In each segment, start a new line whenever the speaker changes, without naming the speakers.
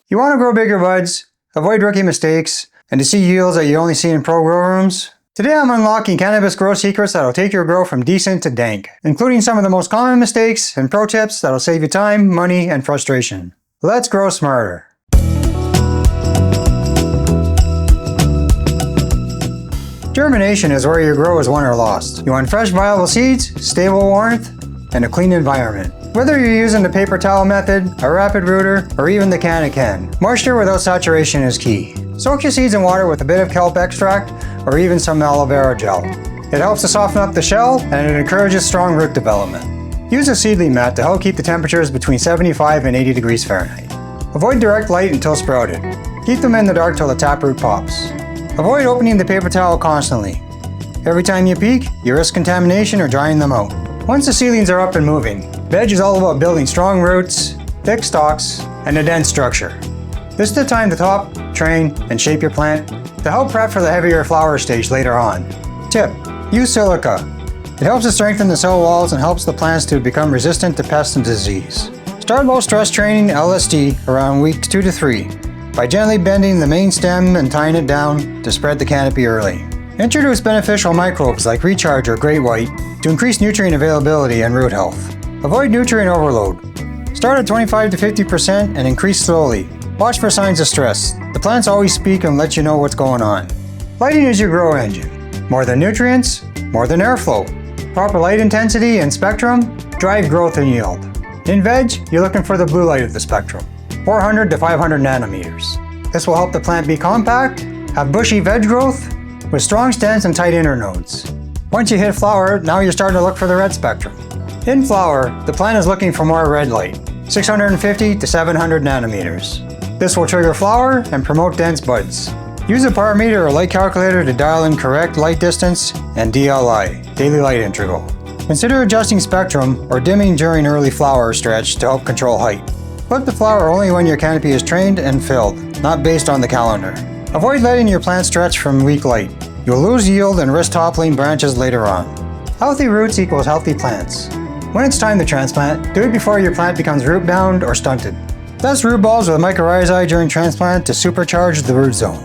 You want to grow bigger buds, avoid rookie mistakes, and to see yields that you only see in pro grow rooms? Today I'm unlocking cannabis grow secrets that'll take your grow from decent to dank, including some of the most common mistakes and pro tips that'll save you time, money, and frustration. Let's grow smarter. Germination is where your grow is won or lost. You want fresh, viable seeds, stable warmth, and a clean environment. Whether you're using the paper towel method, a rapid rooter, or even the can, moisture without saturation is key. Soak your seeds in water with a bit of kelp extract or even some aloe vera gel. It helps to soften up the shell and it encourages strong root development. Use a seedling mat to help keep the temperatures between 75 and 80 degrees Fahrenheit. Avoid direct light until sprouted. Keep them in the dark till the taproot pops. Avoid opening the paper towel constantly. Every time you peek, you risk contamination or drying them out. Once the seedlings are up and moving, veg is all about building strong roots, thick stalks, and a dense structure. This is the time to top, train, and shape your plant to help prep for the heavier flower stage later on. Tip: use silica. It helps to strengthen the cell walls and helps the plants to become resistant to pests and disease. Start low stress training LSD around weeks 2 to 3 by gently bending the main stem and tying it down to spread the canopy early. Introduce beneficial microbes like Recharge or Great White to increase nutrient availability and root health. Avoid nutrient overload. Start at 25 to 50% and increase slowly. Watch for signs of stress. The plants always speak and let you know what's going on. Lighting is your grow engine. More than nutrients, more than airflow. Proper light intensity and spectrum drive growth and yield. In veg, you're looking for the blue light of the spectrum, 400 to 500 nanometers. This will help the plant be compact, have bushy veg growth, with strong stems and tight internodes. Once you hit flower, now you're starting to look for the red spectrum. In flower, the plant is looking for more red light, 650 to 700 nanometers. This will trigger flower and promote dense buds. Use a bar meter or light calculator to dial in correct light distance and DLI, daily light integral. Consider adjusting spectrum or dimming during early flower stretch to help control height. Flip the flower only when your canopy is trained and filled, not based on the calendar. Avoid letting your plant stretch from weak light. You'll lose yield and risk toppling branches later on. Healthy roots equals healthy plants. When it's time to transplant, do it before your plant becomes root bound or stunted. Test root balls with mycorrhizae during transplant to supercharge the root zone.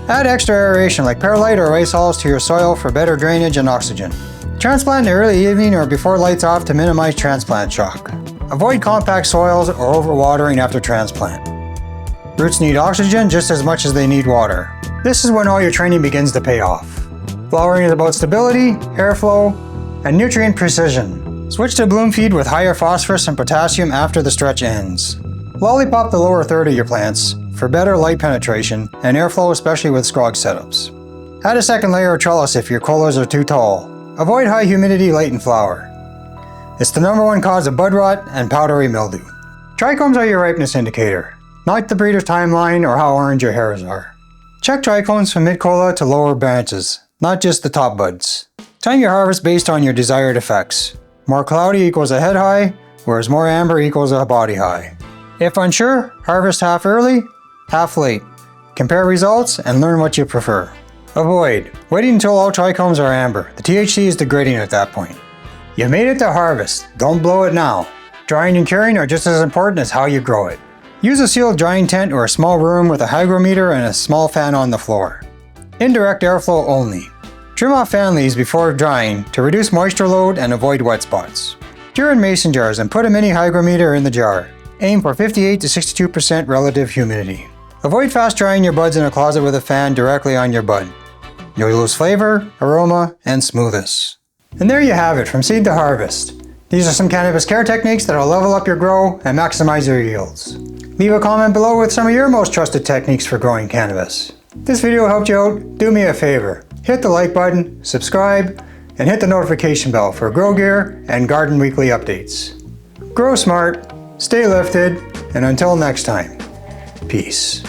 Add extra aeration like perlite or rice hulls to your soil for better drainage and oxygen. Transplant in the early evening or before lights off to minimize transplant shock. Avoid compact soils or overwatering after transplant. Roots need oxygen just as much as they need water. This is when all your training begins to pay off. Flowering is about stability, airflow, and nutrient precision. Switch to bloom feed with higher phosphorus and potassium after the stretch ends. Lollipop the lower third of your plants for better light penetration and airflow, especially with scrog setups. Add a second layer of trellis if your colas are too tall. Avoid high humidity late in flower. It's the #1 cause of bud rot and powdery mildew. Trichomes are your ripeness indicator, not the breeder's timeline or how orange your hairs are. Check trichomes from mid-cola to lower branches, not just the top buds. Time your harvest based on your desired effects. More cloudy equals a head high, whereas more amber equals a body high. If unsure, harvest half early, half late. Compare results and learn what you prefer. Avoid waiting until all trichomes are amber. The THC is degrading at that point. You made it to harvest. Don't blow it now. Drying and curing are just as important as how you grow it. Use a sealed drying tent or a small room with a hygrometer and a small fan on the floor. Indirect airflow only. Trim off fan leaves before drying to reduce moisture load and avoid wet spots. Cure in mason jars and put a mini hygrometer in the jar. Aim for 58 to 62% relative humidity. Avoid fast drying your buds in a closet with a fan directly on your bud. You'll lose flavor, aroma, and smoothness. And there you have it, from seed to harvest. These are some cannabis care techniques that will level up your grow and maximize your yields. Leave a comment below with some of your most trusted techniques for growing cannabis. If this video helped you out, do me a favor. Hit the like button, subscribe, and hit the notification bell for grow gear and garden weekly updates. Grow smart, stay lifted, and until next time, peace.